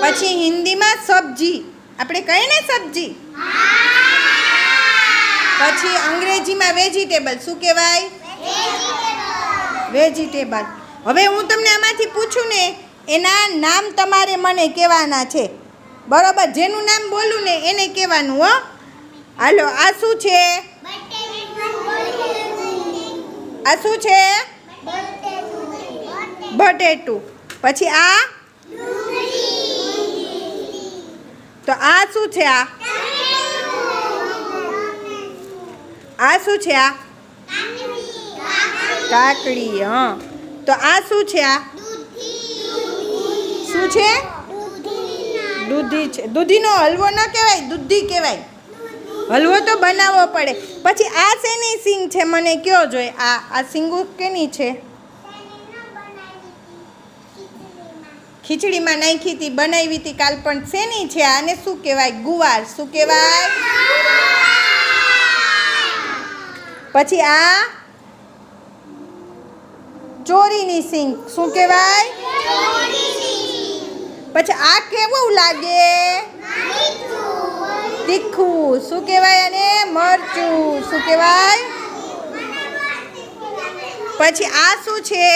પછી હિન્દીમાં સબ્જી, આપણે કહીએ ને સબ્જી. પછી અંગ્રેજીમાં વેજીટેબલ, શું કહેવાય? વેજીટેબલ. હવે હું તમને આમાંથી પૂછું ને એના નામ તમારે મને કહેવાના છે, બરોબર? જેનું નામ બોલું ને એને કહેવાનું. હો, હાલો. આ શું છે? આ શું છે? બટેટું. પછી આ, તો આ શું છે? આ શું છે? આ કાકડી. હા, તો આ શું છે? આ શું છે? દૂધી છે. દૂધીનો હલવો ન કહેવાય, દૂધી કહેવાય. હલવો તો બનાવવો પડે. પછી આ શેની સિંગ છે મને કયો જોઈએ? આ સિંગુ કેની છે? ખીચડીમાં નાખી હતી, બનાવી હતી કાલ. પણ શેની છે? આને શું કહેવાય? ગુવાર. શું કહેવાય? પછી આ ચોરીની સિંગ, શું કહેવાય? પછી આ કેવું લાગે? તીખું. શું કહેવાય આને? મરચું. શું કહેવાય? પછી આ શું છે?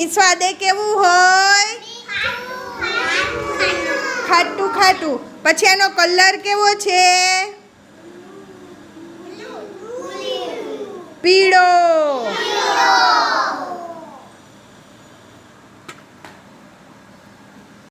ઈ સ્વાદે કેવું હોય? ખાટું ખાટું. પછી આનો કલર કેવો છે? પીળો.